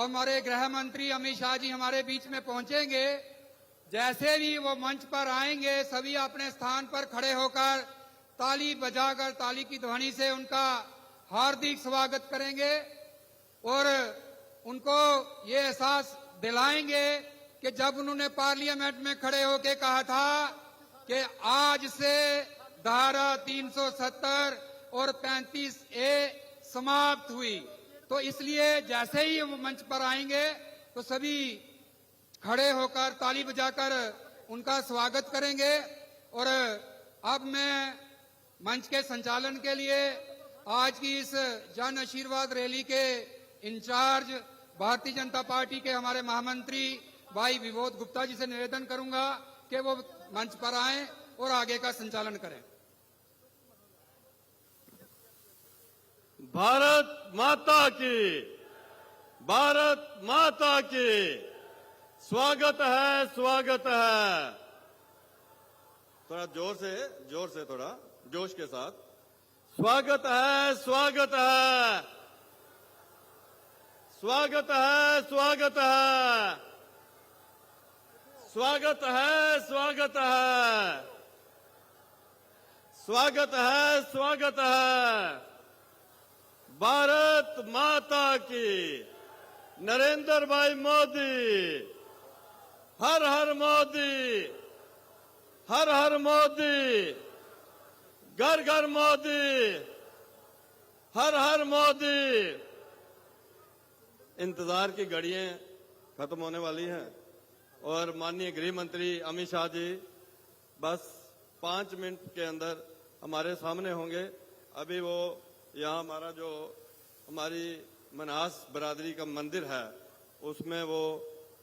और हमारे गृह मंत्री अमित शाह जी हमारे बीच में पहुंचेंगे, जैसे भी वो मंच पर आएंगे सभी अपने स्थान पर खड़े होकर ताली बजाकर ताली की ध्वनि से उनका हार्दिक स्वागत करेंगे और उनको ये एहसास दिलाएंगे कि जब उन्होंने पार्लियामेंट में खड़े होकर कहा था कि आज से धारा 370 और 35A समाप्त हुई, तो इसलिए जैसे ही वो मंच पर आएंगे तो सभी खड़े होकर ताली बजाकर उनका स्वागत करेंगे। और अब मैं मंच के संचालन के लिए आज की इस जन आशीर्वाद रैली के इंचार्ज भारतीय जनता पार्टी के हमारे महामंत्री भाई विबोध गुप्ता जी से निवेदन करूंगा कि वो मंच पर आएं और आगे का संचालन करें। भारत माता की, भारत माता की, स्वागत है, स्वागत है। थोड़ा जोर से थोड़ा जोश के साथ स्वागत है, स्वागत है, स्वागत है, स्वागत है, स्वागत है, स्वागत है, स्वागत है, स्वागत है। भारत माता की, नरेंद्र भाई मोदी, हर हर मोदी, हर हर मोदी, घर घर मोदी, हर हर मोदी। इंतजार की घड़ियां खत्म होने वाली हैं और माननीय गृह मंत्री अमित शाह जी बस 5 मिनट के अंदर हमारे सामने होंगे। अभी वो यहाँ हमारा जो हमारी मनहास बरादरी का मंदिर है उसमें वो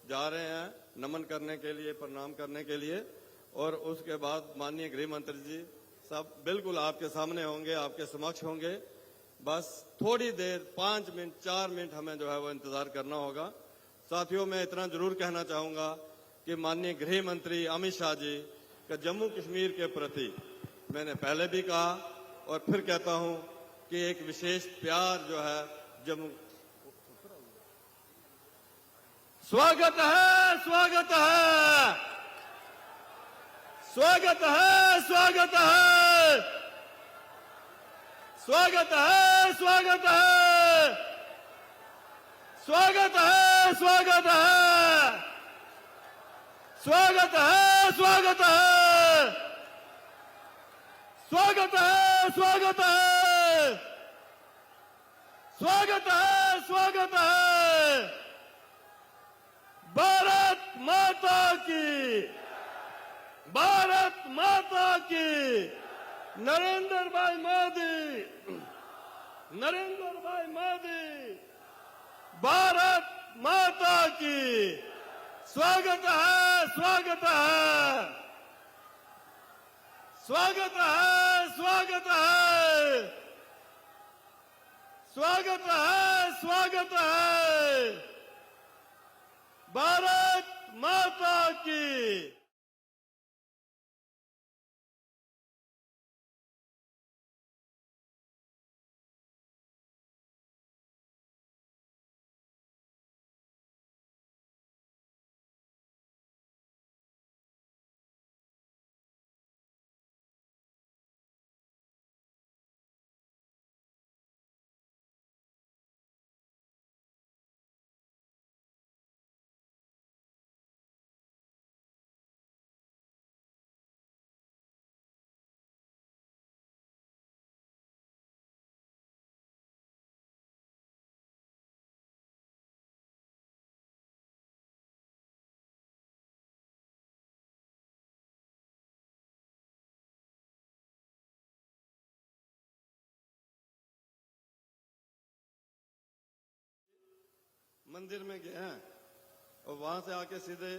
जा रहे हैं नमन करने के लिए, प्रणाम करने के लिए, और उसके बाद माननीय गृह मंत्री जी सब बिल्कुल आपके सामने होंगे, आपके समक्ष होंगे। बस थोड़ी देर 5 मिनट 4 मिनट हमें जो है वो इंतजार करना होगा। साथियों, मैं इतना जरूर कहना चाहूंगा कि माननीय गृह मंत्री अमित शाह जी का जम्मू कश्मीर के प्रति मैंने पहले भी कहा और फिर कहता हूं कि एक विशेष प्यार जो है जम्मू। स्वागत है, स्वागत है, स्वागत है, स्वागत है, स्वागत है, स्वागत है, स्वागत है, स्वागत है, स्वागत है, स्वागत है, स्वागत है, स्वागत है, स्वागत है, स्वागत है। भारत माता की, भारत माता की, नरेंद्र भाई मोदी, नरेंद्र भाई मोदी, भारत माता की, स्वागत है, स्वागत है, स्वागत है, स्वागत है, स्वागत है, स्वागत है। भारत माता की। मंदिर में गए हैं और वहां से आके सीधे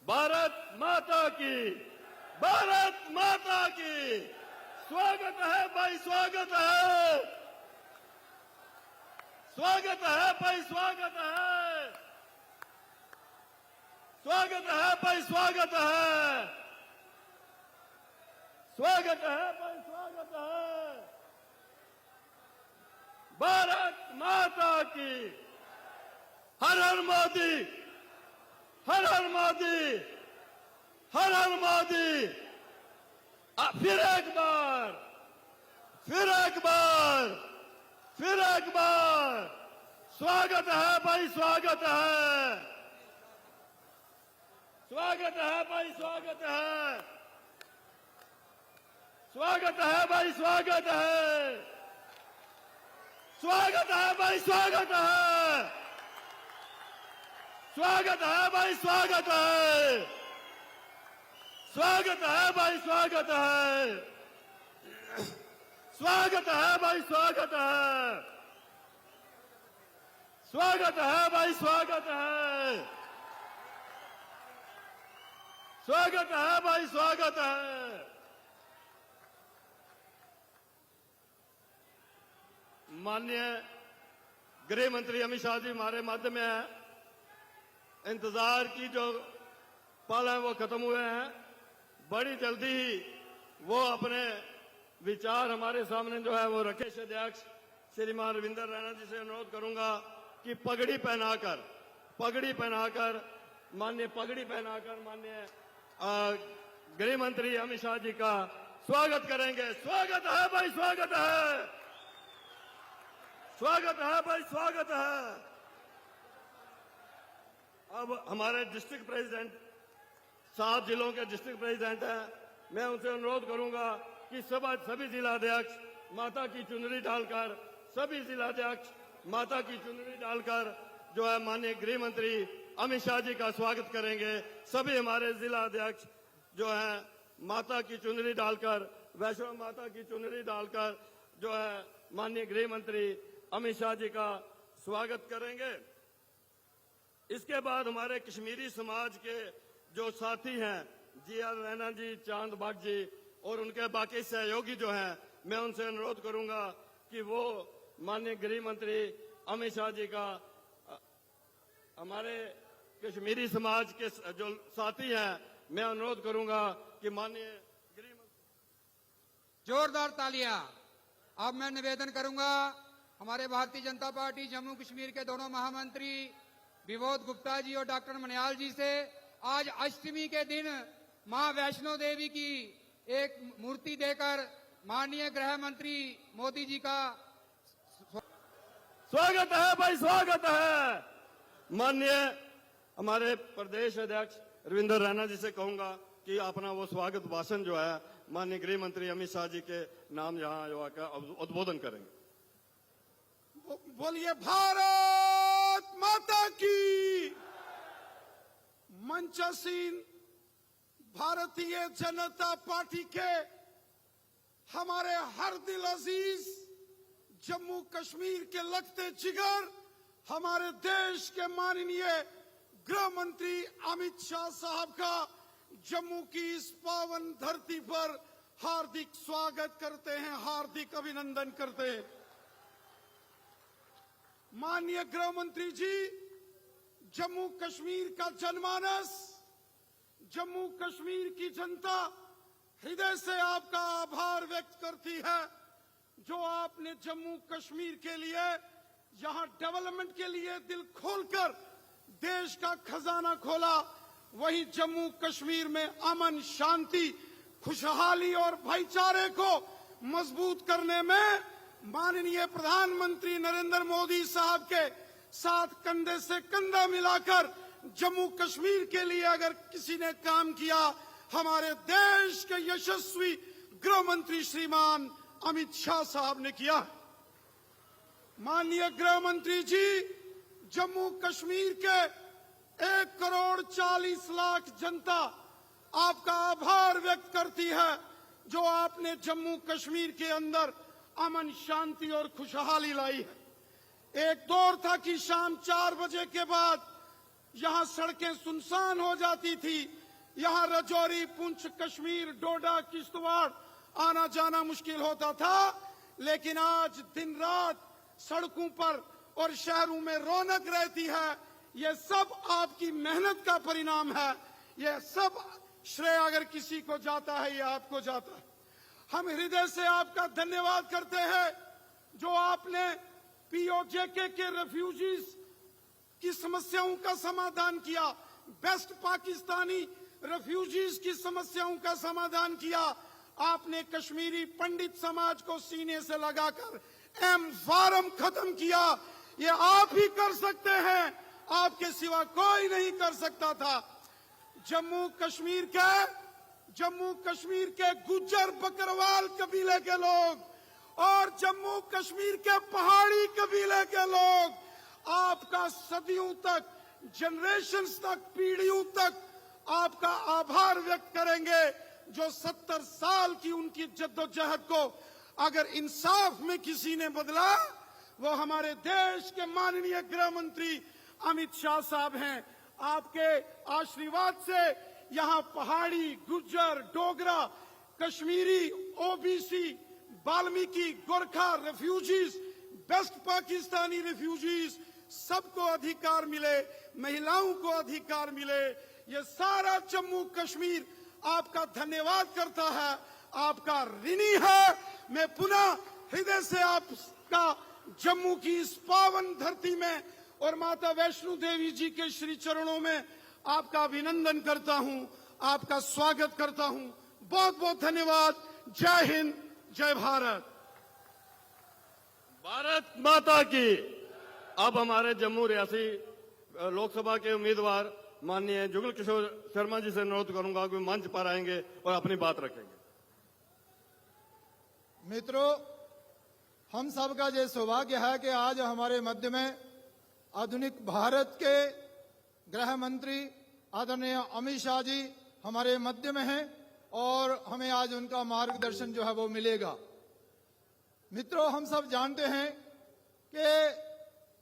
भारत माता की, भारत माता की, स्वागत है भाई, स्वागत है, स्वागत है भाई, स्वागत है, स्वागत है भाई, स्वागत है, स्वागत है भाई, स्वागत है। भारत माता की, हर हर मोदी, हर हर मोदी, हर हर मोदी। फिर एक बार, फिर एक बार, फिर एक बार स्वागत है भाई, स्वागत है, स्वागत है भाई, स्वागत है, स्वागत है भाई, स्वागत है, स्वागत है भाई, स्वागत है, स्वागत है भाई, स्वागत है, स्वागत है भाई, स्वागत है, स्वागत है भाई, स्वागत है, स्वागत है भाई, स्वागत है, स्वागत है भाई, स्वागत है। माननीय गृह मंत्री अमित शाह जी हमारे मध्य में है। इंतजार की जो पल है वो खत्म हुए हैं। बड़ी जल्दी ही वो अपने विचार हमारे सामने जो है वो रखे। अध्यक्ष श्रीमान रविंदर रैना जी से अनुरोध करूंगा कि पगड़ी पहनाकर माननीय गृह मंत्री अमित शाह जी का स्वागत करेंगे। स्वागत है भाई, स्वागत है, स्वागत है भाई, स्वागत है। अब हमारे डिस्ट्रिक्ट प्रेसिडेंट, 7 जिलों के डिस्ट्रिक्ट प्रेसिडेंट हैं, मैं उनसे अनुरोध करूंगा कि सभी जिलाध्यक्ष माता की चुनरी डालकर, सभी जिलाध्यक्ष माता की चुनरी डालकर जो है माननीय गृह मंत्री अमित शाह जी का स्वागत करेंगे। सभी हमारे जिलाध्यक्ष जो है माता की चुनरी डालकर, वैष्णो माता की चुनरी डालकर जो है माननीय गृह मंत्री अमित शाह जी का स्वागत करेंगे। इसके बाद हमारे कश्मीरी समाज के जो साथी हैं, जी.आर. रैना जी, चांद बाग जी और उनके बाकी सहयोगी जो हैं, मैं उनसे अनुरोध करूंगा कि वो माननीय गृह मंत्री अमित शाह जी का, हमारे कश्मीरी समाज के जो साथी हैं, मैं अनुरोध करूंगा कि माननीय गृह मंत्री। जोरदार तालियां। अब मैं निवेदन करूंगा हमारे भारतीय जनता पार्टी जम्मू कश्मीर के दोनों महामंत्री विबोध गुप्ता जी और डॉक्टर मनियाल जी से, आज अष्टमी के दिन मां वैष्णो देवी की एक मूर्ति देकर माननीय गृह मंत्री मोदी जी का स्वागत है भाई, स्वागत है। माननीय हमारे प्रदेश अध्यक्ष रविंदर रैना जी से कहूंगा कि अपना वो स्वागत भाषण जो है माननीय गृह मंत्री अमित शाह जी के नाम यहाँ जो है उद्बोधन करेंगे। बोलिए भारत माता की। मंचासीन भारतीय जनता पार्टी के हमारे हर दिल अजीज जम्मू कश्मीर के लगते जिगर हमारे देश के माननीय गृह मंत्री अमित शाह साहब का जम्मू की इस पावन धरती पर हार्दिक स्वागत करते हैं, हार्दिक अभिनंदन करते हैं। माननीय गृह मंत्री जी, जम्मू कश्मीर का जनमानस, जम्मू कश्मीर की जनता हृदय से आपका आभार व्यक्त करती है। जो आपने जम्मू कश्मीर के लिए, यहां डेवलपमेंट के लिए दिल खोलकर देश का खजाना खोला, वहीं जम्मू कश्मीर में अमन, शांति, खुशहाली और भाईचारे को मजबूत करने में माननीय प्रधानमंत्री नरेंद्र मोदी साहब के साथ कंधे से कंधा मिलाकर जम्मू कश्मीर के लिए अगर किसी ने काम किया, हमारे देश के यशस्वी गृह मंत्री श्रीमान अमित शाह साहब ने किया। माननीय गृह मंत्री जी, जम्मू कश्मीर के 1,40,00,000 जनता आपका आभार व्यक्त करती है। जो आपने जम्मू कश्मीर के अंदर अमन, शांति और खुशहाली लाई है। एक दौर था कि शाम 4 बजे के बाद यहां सड़कें सुनसान हो जाती थी, यहां राजौरी, पुंछ, कश्मीर, डोडा, किश्तवाड़ आना जाना मुश्किल होता था, लेकिन आज दिन रात सड़कों पर और शहरों में रौनक रहती है, ये सब आपकी मेहनत का परिणाम है। ये सब श्रेय अगर किसी को जाता है, ये आपको जाता है। हम हृदय से आपका धन्यवाद करते हैं जो आपने पीओजेके के रेफ्यूजीज की समस्याओं का समाधान किया, बेस्ट पाकिस्तानी रेफ्यूजीज की समस्याओं का समाधान किया। आपने कश्मीरी पंडित समाज को सीने से लगाकर एम फार्म खत्म किया। ये आप ही कर सकते हैं, आपके सिवा कोई नहीं कर सकता था। जम्मू कश्मीर के गुज्जर बकरवाल कबीले के लोग और जम्मू कश्मीर के पहाड़ी कबीले के लोग आपका सदियों तक, जनरेशंस तक, पीढ़ियों तक आपका आभार व्यक्त करेंगे। जो 70 साल की उनकी जद्दोजहद को अगर इंसाफ में किसी ने बदला, वो हमारे देश के माननीय गृह मंत्री अमित शाह साहब हैं। आपके आशीर्वाद से यहाँ पहाड़ी, Gujjar, Dogra, Kashmiri, OBC, Valmiki, Gorkha refugees, best Pakistani refugees, सबको अधिकार मिले, महिलाओं को अधिकार मिले। ये सारा जम्मू कश्मीर आपका धन्यवाद करता है, आपका ऋणी है। मैं पुनः हृदय से आपका जम्मू की इस पावन धरती में और माता वैष्णो देवी जी के श्री चरणों में आपका अभिनंदन करता हूं, आपका स्वागत करता हूं। बहुत बहुत धन्यवाद। जय हिंद, जय भारत। भारत माता की। अब हमारे जम्मू रियासी लोकसभा के उम्मीदवार माननीय जुगल किशोर शर्मा जी से अनुरोध करूंगा कि मंच पर आएंगे और अपनी बात रखेंगे। मित्रों, हम सबका ये सौभाग्य है कि आज हमारे मध्य में आधुनिक भारत के गृह मंत्री आदरणीय अमित शाह जी हमारे मध्य में हैं और हमें आज उनका मार्गदर्शन जो है वो मिलेगा। मित्रों, हम सब जानते हैं कि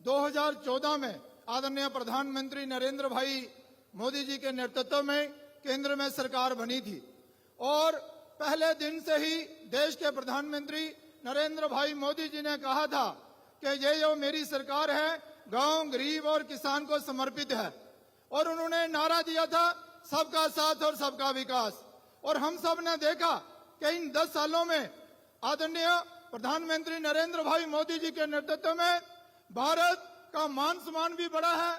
2014 में आदरणीय प्रधानमंत्री नरेंद्र भाई मोदी जी के नेतृत्व में केंद्र में सरकार बनी थी और पहले दिन से ही देश के प्रधानमंत्री नरेंद्र भाई मोदी जी ने कहा था कि ये जो मेरी सरकार है गांव, गरीब और किसान को समर्पित है और उन्होंने नारा दिया था सबका साथ और सबका विकास। और हम सब ने देखा कि इन 10 सालों में आदरणीय प्रधानमंत्री नरेंद्र भाई मोदी जी के नेतृत्व में भारत का मान सम्मान भी बढ़ा है,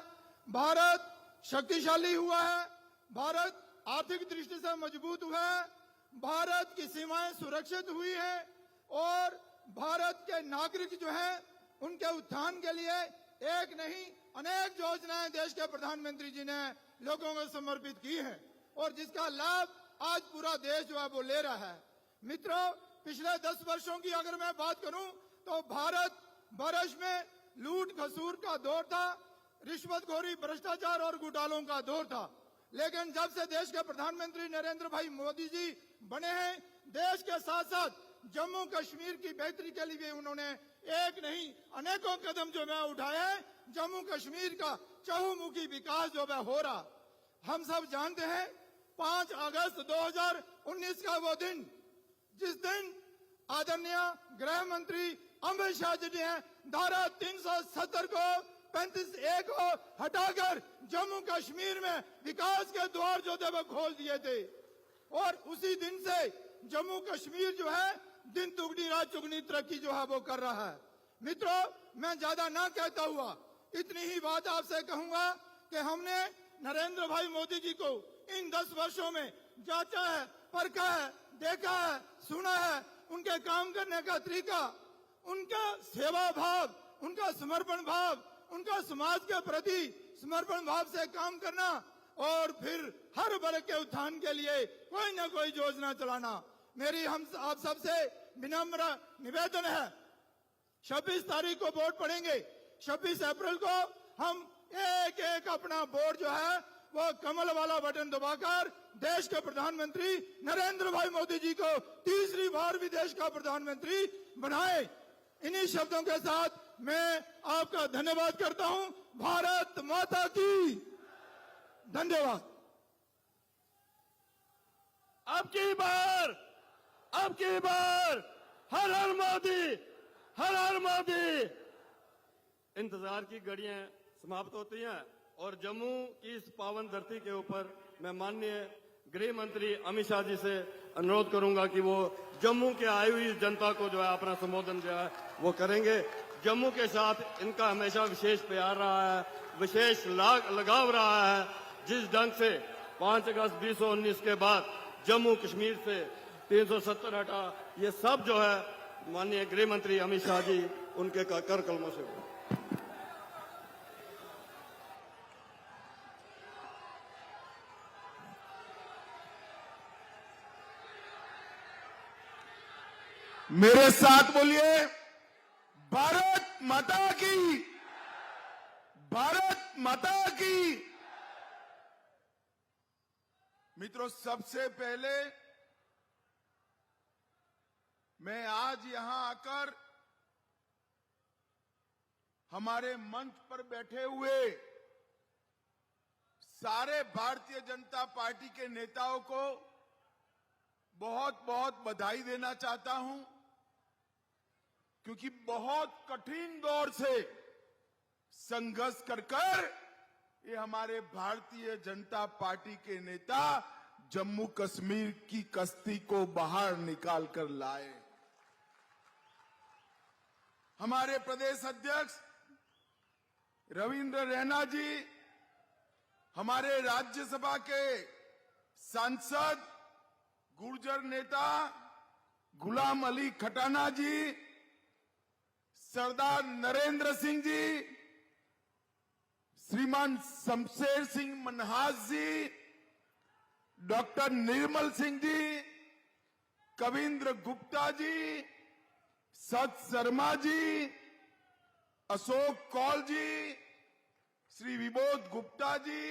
भारत शक्तिशाली हुआ है, भारत आर्थिक दृष्टि से मजबूत हुआ है, भारत की सीमाएं सुरक्षित हुई है और भारत के नागरिक जो हैं उनके उत्थान के लिए एक नहीं अनेक योजनाएं देश के प्रधानमंत्री जी ने लोगों को समर्पित की है और जिसका लाभ आज पूरा देश जो है वो ले रहा है। मित्रों, पिछले 10 वर्षों की अगर मैं बात करूं तो भारत वर्ष में लूट खसूर का दौर था, रिश्वतखोरी, भ्रष्टाचार और घोटालों का दौर था। लेकिन जब से देश के प्रधानमंत्री नरेंद्र भाई मोदी जी बने हैं, देश के साथ साथ जम्मू कश्मीर की बेहतरी के लिए उन्होंने एक नहीं अनेकों कदम जो है उठाए। जम्मू कश्मीर का चहुमुखी विकास जो है हो रहा। हम सब जानते हैं 5 अगस्त 2019 का वो दिन जिस दिन आदरणीय गृह मंत्री अमित शाह जी ने धारा 370 को 35A को हटाकर जम्मू कश्मीर में विकास के द्वार जो थे वो खोल दिए थे और उसी दिन से जम्मू कश्मीर जो है दिन दुगनी रात चुगनी तरक्की जो है वो कर रहा है। मित्रों, मैं ज्यादा ना कहता हुआ इतनी ही बात आपसे कहूंगा कि हमने नरेंद्र भाई मोदी जी को इन 10 वर्षों में जांचा है, परखा है, देखा है, सुना है। उनके काम करने का तरीका, उनका सेवा भाव, उनका समर्पण भाव, उनका समाज के प्रति समर्पण भाव से काम करना और फिर हर वर्ग के उत्थान के लिए कोई ना कोई योजना चलाना। मेरी हम आप सबसे विनम्र निवेदन है, 26 तारीख को वोट पड़ेंगे। 26 अप्रैल को हम एक एक अपना वोट जो है वो कमल वाला बटन दबाकर देश के प्रधानमंत्री नरेंद्र भाई मोदी जी को तीसरी बार भी देश का प्रधानमंत्री बनाए। इन्हीं शब्दों के साथ मैं आपका धन्यवाद करता हूं। भारत माता की धन्यवाद। अब की बार हर हर मोदी, हर हर मोदी। इंतजार की घड़ियां समाप्त होती हैं और जम्मू की इस पावन धरती के ऊपर मैं माननीय गृह मंत्री अमित शाह जी से अनुरोध करूंगा कि वो जम्मू के आई हुई जनता को जो है अपना संबोधन जो है वो करेंगे। जम्मू के साथ इनका हमेशा विशेष प्यार रहा है, विशेष लगाव रहा है। जिस ढंग से 5 अगस्त 2019 के बाद जम्मू कश्मीर से 370 हटा, ये सब जो है माननीय गृह मंत्री अमित शाह जी उनके कर कलमों से हुआ। मेरे साथ बोलिए, भारत माता की, भारत माता की। मित्रों, सबसे पहले मैं आज यहां आकर हमारे मंच पर बैठे हुए सारे भारतीय जनता पार्टी के नेताओं को बहुत बहुत बधाई देना चाहता हूं, क्योंकि बहुत कठिन दौर से संघर्ष कर ये हमारे भारतीय जनता पार्टी के नेता जम्मू कश्मीर की कश्ती को बाहर निकाल कर लाए। हमारे प्रदेश अध्यक्ष रविंद्र रैना जी, हमारे राज्यसभा के सांसद गुर्जर नेता गुलाम अली खटाना जी, सरदार नरेंद्र सिंह जी, श्रीमान शमशेर सिंह मनहास जी, डॉक्टर निर्मल सिंह जी, कविंद्र गुप्ता जी, सत शर्मा जी, अशोक कौल जी, श्री विबोध गुप्ता जी,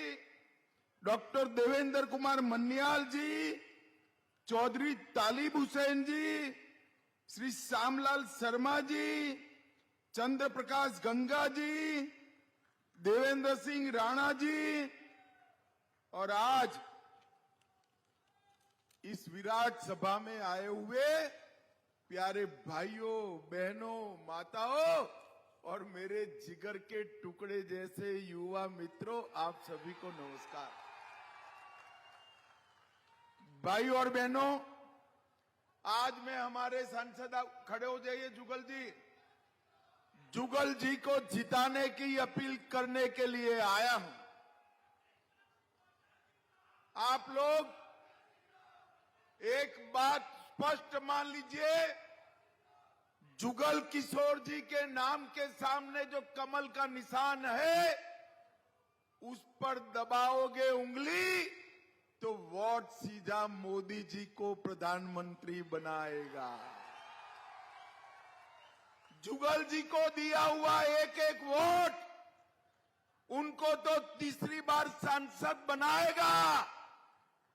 डॉक्टर देवेंद्र कुमार मन्याल जी, चौधरी तालिब हुसैन जी, श्री श्यामलाल शर्मा जी, चंद्र प्रकाश गंगा जी, देवेंद्र सिंह राणा जी, और आज इस विराट सभा में आए हुए प्यारे भाइयों, बहनों, माताओं और मेरे जिगर के टुकड़े जैसे युवा मित्रों, आप सभी को नमस्कार। भाइयों और बहनों, आज मैं हमारे सांसद, खड़े हो जाइए जुगल जी, जुगल जी को जिताने की अपील करने के लिए आया हूं। आप लोग एक बात स्पष्ट मान लीजिए, जुगल किशोर जी के नाम के सामने जो कमल का निशान है, उस पर दबाओगे उंगली तो वोट सीधा मोदी जी को प्रधानमंत्री बनाएगा। जुगल जी को दिया हुआ एक एक वोट उनको तो तीसरी बार सांसद बनाएगा,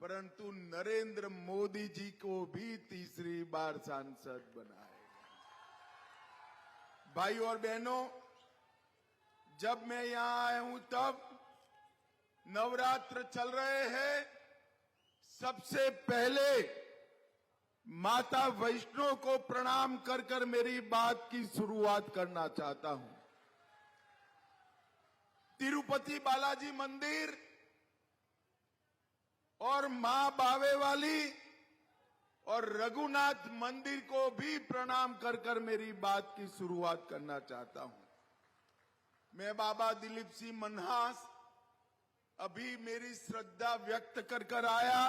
परंतु नरेंद्र मोदी जी को भी तीसरी बार सांसद बनाएगा। भाइयों और बहनों, जब मैं यहां आया हूं तब नवरात्र चल रहे हैं। सबसे पहले माता वैष्णो को प्रणाम कर कर मेरी बात की शुरुआत करना चाहता हूं। तिरुपति बालाजी मंदिर और मां बावे वाली और रघुनाथ मंदिर को भी प्रणाम कर कर मेरी बात की शुरुआत करना चाहता हूं। मैं बाबा दिलीप सिंह मनहास अभी मेरी श्रद्धा व्यक्त कर कर आया।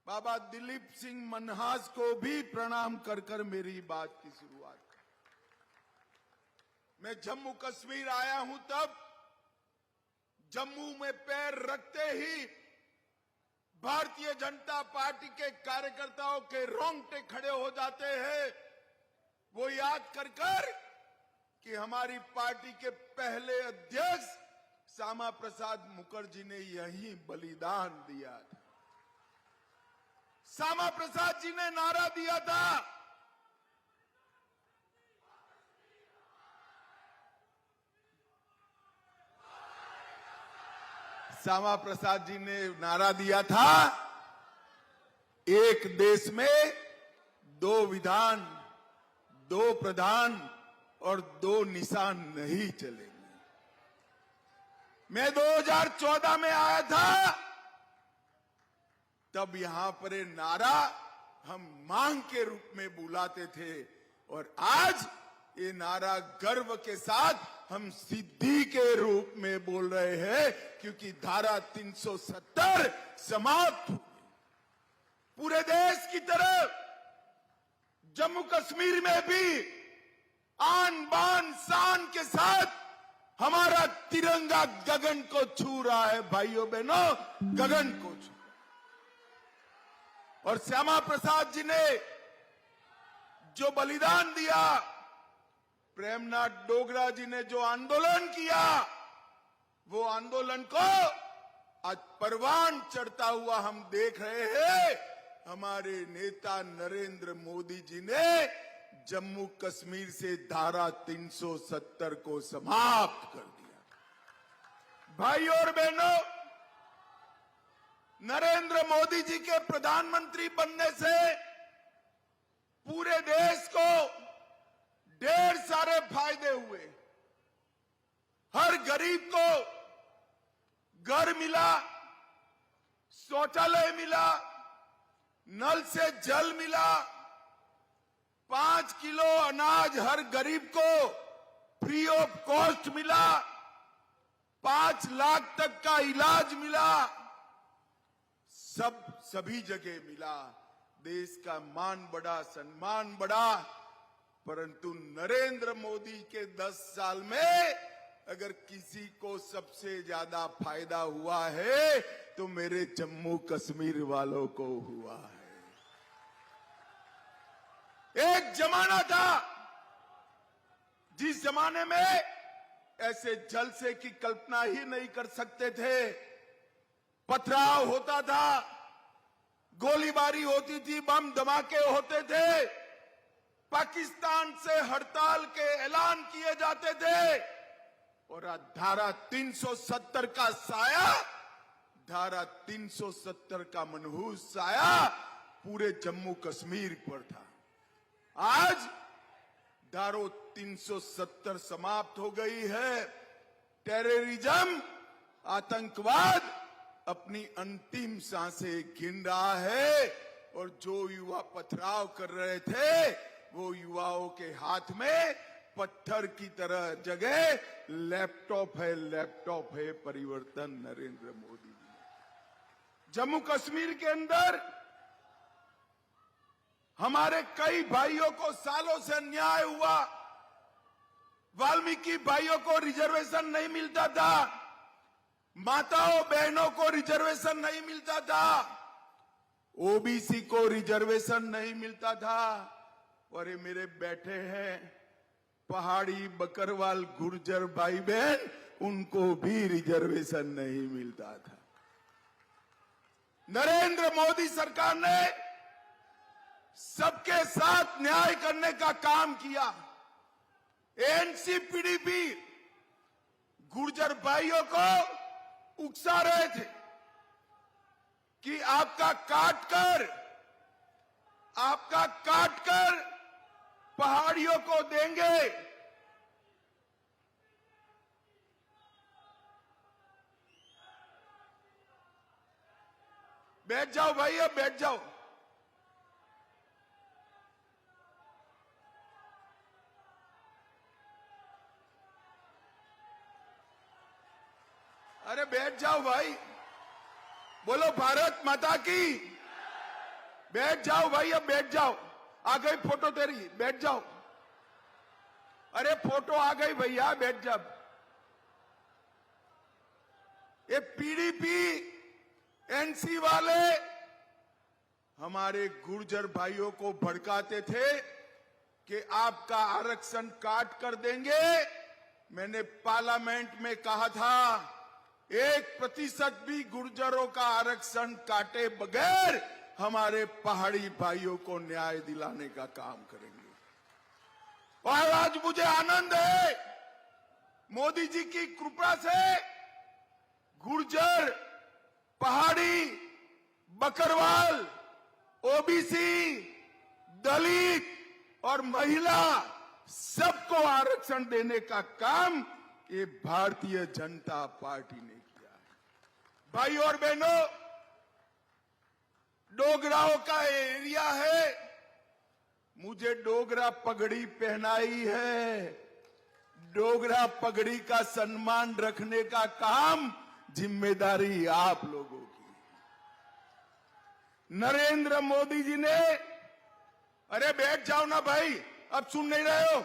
बाबा दिलीप सिंह मनहास को भी प्रणाम कर कर मेरी बात की शुरुआत कर। मैं जम्मू कश्मीर आया हूं तब जम्मू में पैर रखते ही भारतीय जनता पार्टी के कार्यकर्ताओं के रोंगटे खड़े हो जाते हैं। वो याद कर कर कि हमारी पार्टी के पहले अध्यक्ष श्यामा प्रसाद मुखर्जी ने यही बलिदान दिया था। श्यामा प्रसाद जी ने नारा दिया था, श्यामा प्रसाद जी ने नारा दिया था, एक देश में 2 विधान, 2 प्रधान, और 2 निशान नहीं चलेंगे। मैं 2014 में आया था, तब यहां पर ये नारा हम मांग के रूप में बुलाते थे, और आज ये नारा गर्व के साथ हम सिद्धि के रूप में बोल रहे हैं, क्योंकि धारा 370 समाप्त हो गई। पूरे देश की तरफ जम्मू कश्मीर में भी आन बान शान के साथ हमारा तिरंगा गगन को छू रहा है। भाइयों बहनों, गगन को छू। और श्यामा प्रसाद जी ने जो बलिदान दिया, प्रेमनाथ डोगरा जी ने जो आंदोलन किया, वो आंदोलन को आज परवान चढ़ता हुआ हम देख रहे हैं। हमारे नेता नरेंद्र मोदी जी ने जम्मू कश्मीर से धारा 370 को समाप्त कर दिया। भाइयों और बहनों, नरेंद्र मोदी जी के प्रधानमंत्री बनने से पूरे देश को ढेर सारे फायदे हुए। हर गरीब को घर मिला, शौचालय मिला, नल से जल मिला, 5 किलो अनाज हर गरीब को फ्री ऑफ कॉस्ट मिला, 5 लाख तक का इलाज मिला, सभी जगह मिला। देश का मान बढ़ा, सम्मान बढ़ा। परंतु नरेंद्र मोदी के 10 साल में अगर किसी को सबसे ज्यादा फायदा हुआ है तो मेरे जम्मू कश्मीर वालों को हुआ है। एक जमाना था जिस जमाने में ऐसे जलसे की कल्पना ही नहीं कर सकते थे। पथराव होता था, गोलीबारी होती थी, बम धमाके होते थे, पाकिस्तान से हड़ताल के ऐलान किए जाते थे, और आज धारा 370 का साया, धारा 370 का मनहूस साया पूरे जम्मू कश्मीर पर था। आज धारा 370 समाप्त हो गई है। टेररिज्म, आतंकवाद अपनी अंतिम सांसें गिन रहा है, और जो युवा पथराव कर रहे थे वो युवाओं के हाथ में पत्थर की तरह जगह लैपटॉप है, लैपटॉप है। परिवर्तन नरेंद्र मोदी जी। जम्मू कश्मीर के अंदर हमारे कई भाइयों को सालों से अन्याय हुआ। वाल्मीकि भाइयों को रिजर्वेशन नहीं मिलता था, माताओं बहनों को रिजर्वेशन नहीं मिलता था, ओबीसी को रिजर्वेशन नहीं मिलता था। और ये मेरे बैठे हैं पहाड़ी बकरवाल गुर्जर भाई बहन, उनको भी रिजर्वेशन नहीं मिलता था। नरेंद्र मोदी सरकार ने सबके साथ न्याय करने का काम किया। एनसीपीडीपी गुर्जर भाइयों को उकसा रहे थे कि आपका काटकर पहाड़ियों को देंगे। बैठ जाओ भाई, अब बैठ जाओ। अरे बैठ जाओ भाई, बोलो भारत माता की। बैठ जाओ भाई, अब बैठ जाओ। आ गई फोटो तेरी, बैठ जाओ। अरे फोटो आ गई भैया, बैठ जा। ये पीडीपी एनसी वाले हमारे गुर्जर भाइयों को भड़काते थे कि आपका आरक्षण काट कर देंगे। मैंने पार्लियामेंट में कहा था 1% भी गुर्जरों का आरक्षण काटे बगैर हमारे पहाड़ी भाइयों को न्याय दिलाने का काम करेंगे। और आज मुझे आनंद है, मोदी जी की कृपा से गुर्जर, पहाड़ी, बकरवाल, ओबीसी, दलित और महिला सबको आरक्षण देने का काम ये भारतीय जनता पार्टी ने किया है। भाई और बहनों, डोगराओं का एरिया है, मुझे डोगरा पगड़ी पहनाई है। डोगरा पगड़ी का सम्मान रखने का काम जिम्मेदारी आप लोगों की। नरेंद्र मोदी जी ने, अरे बैठ जाओ ना भाई, अब सुन नहीं रहे हो,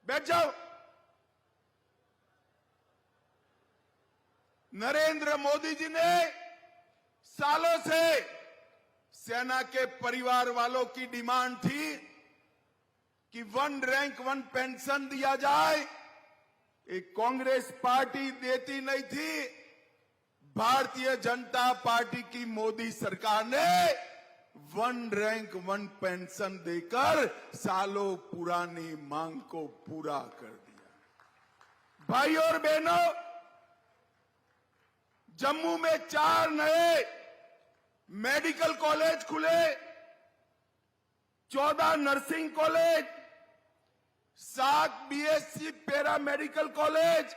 बैठ जाओ। नरेंद्र मोदी जी ने सालों से सेना के परिवार वालों की डिमांड थी कि 1 रैंक 1 पेंशन दिया जाए। एक कांग्रेस पार्टी देती नहीं थी, भारतीय जनता पार्टी की मोदी सरकार ने 1 रैंक 1 पेंशन देकर सालों पुरानी मांग को पूरा कर दिया। भाई और बहनों, जम्मू में 4 नए मेडिकल कॉलेज खुले, 14 nursing college, 7 BSc para medical college,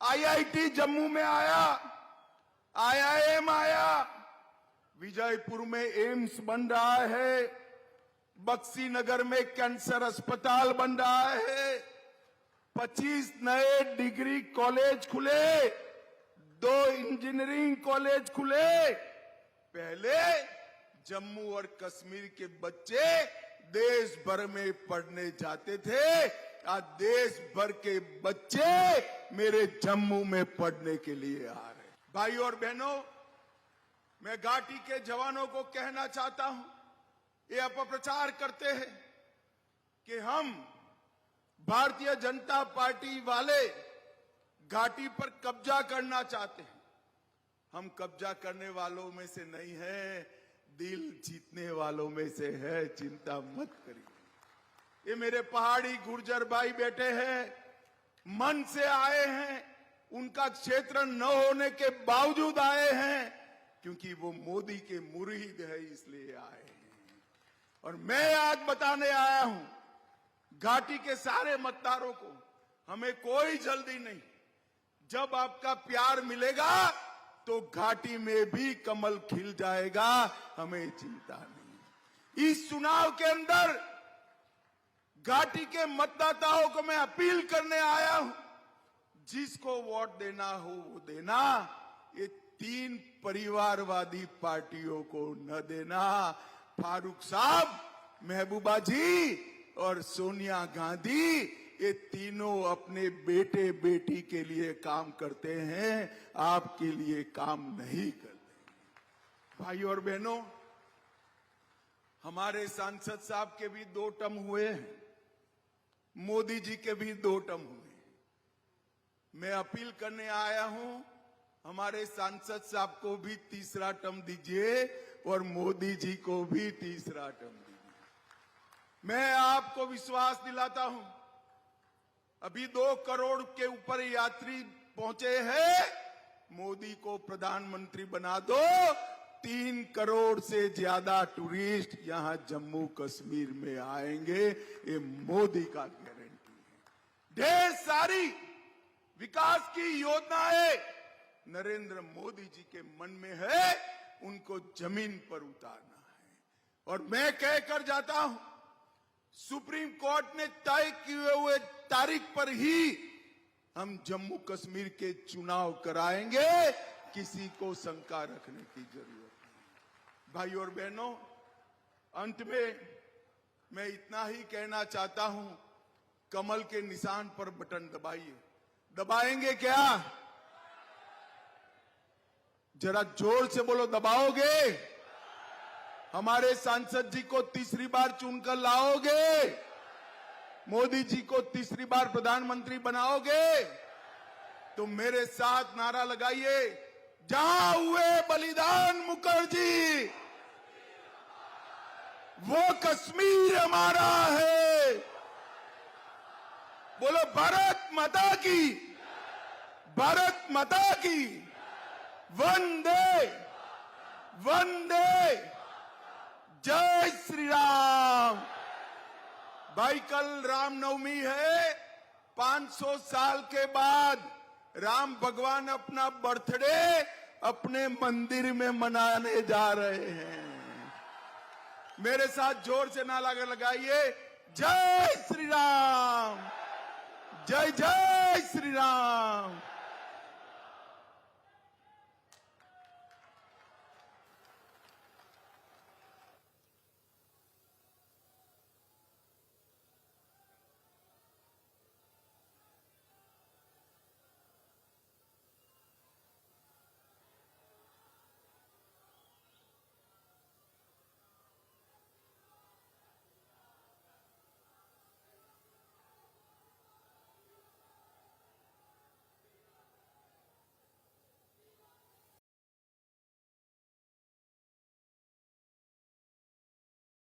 IIT Jammu में आया, आईआईएम आया, विजयपुर में एम्स बन रहा है, बक्सी नगर में कैंसर अस्पताल बन रहा है, 25 नए डिग्री कॉलेज खुले, 2 इंजीनियरिंग कॉलेज खुले। पहले जम्मू और कश्मीर के बच्चे देश भर में पढ़ने जाते थे, आज देश भर के बच्चे मेरे जम्मू में पढ़ने के लिए आ रहे। भाई और बहनों, मैं घाटी के जवानों को कहना चाहता हूं, ये अपप्रचार करते हैं कि हम भारतीय जनता पार्टी वाले घाटी पर कब्जा करना चाहते हैं। हम कब्जा करने वालों में से नहीं है, दिल जीतने वालों में से है, चिंता मत करिए। ये मेरे पहाड़ी गुर्जर भाई बैठे हैं, मन से आए हैं, उनका क्षेत्र न होने के बावजूद आए हैं, क्योंकि वो मोदी के मुरीद है इसलिए आए हैं। और मैं आज बताने आया हूं घाटी के सारे मतदारों को, हमें कोई जल्दी नहीं, जब आपका प्यार मिलेगा तो घाटी में भी कमल खिल जाएगा, हमें चिंता नहीं। इस चुनाव के अंदर घाटी के मतदाताओं को मैं अपील करने आया हूं, जिसको वोट देना हो वो देना, ये 3 परिवारवादी पार्टियों को न देना। फारूक साहब, महबूबा जी और सोनिया गांधी, ये तीनों अपने बेटे बेटी के लिए काम करते हैं, आपके लिए काम नहीं करते। भाई और बहनों, हमारे सांसद साहब के भी 2 टर्म हुए हैं, मोदी जी के भी 2 टर्म हुए। मैं अपील करने आया हूं, हमारे सांसद साहब को भी 3रा टर्म दीजिए और मोदी जी को भी 3रा टर्म दीजिए। मैं आपको विश्वास दिलाता हूं, अभी 2 करोड़ के ऊपर यात्री पहुंचे हैं, मोदी को प्रधानमंत्री बना दो, 3 करोड़ से ज्यादा टूरिस्ट यहां जम्मू कश्मीर में आएंगे, ये मोदी का गारंटी है। ढेर सारी विकास की योजनाएं नरेंद्र मोदी जी के मन में है, उनको जमीन पर उतारना है। और मैं कहकर जाता हूं, सुप्रीम कोर्ट ने तय किए हुए तारीख पर ही हम जम्मू कश्मीर के चुनाव कराएंगे, किसी को शंका रखने की जरूरत नहीं। भाई और बहनों, अंत में मैं इतना ही कहना चाहता हूं, कमल के निशान पर बटन दबाइए। दबाएंगे क्या? जरा जोर से बोलो, दबाओगे? हमारे सांसद जी को 3री बार चुनकर लाओगे? मोदी जी को 3री बार प्रधानमंत्री बनाओगे? तो मेरे साथ नारा लगाइए, जहां हुए बलिदान मुखर्जी, वो कश्मीर हमारा है। बोलो भारत माता की, भारत माता की, वंदे वंदे, जय श्री राम, भाई कल रामनवमी है। 500 साल के बाद राम भगवान अपना बर्थडे अपने मंदिर में मनाने जा रहे हैं। मेरे साथ जोर से नारा लगाइए, जय श्री राम, जय जय श्री राम।